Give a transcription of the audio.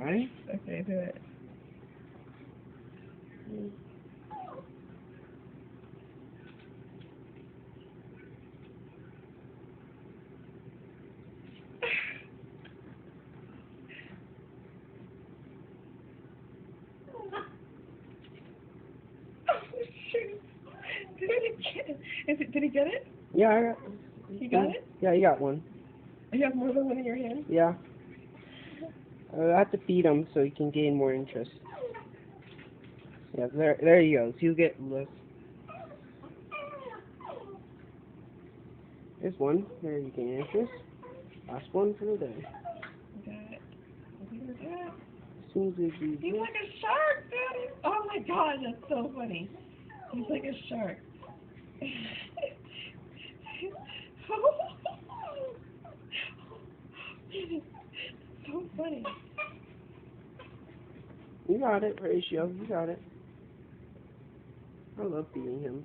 Ready? Okay, do it. Did he get it? Yeah, I got. You got it? Yeah, you got one. You have more than one in your hand? Yeah. I have to feed him so he can gain more interest. Yeah, there he goes. He'll get less. There's one. There you gain interest. Last one for the day. Got it. He's As soon as we do like this. a shark, Daddy! Oh my god, that's so funny. He's like a shark. So funny. You got it, Ratio. You got it. I love feeding him.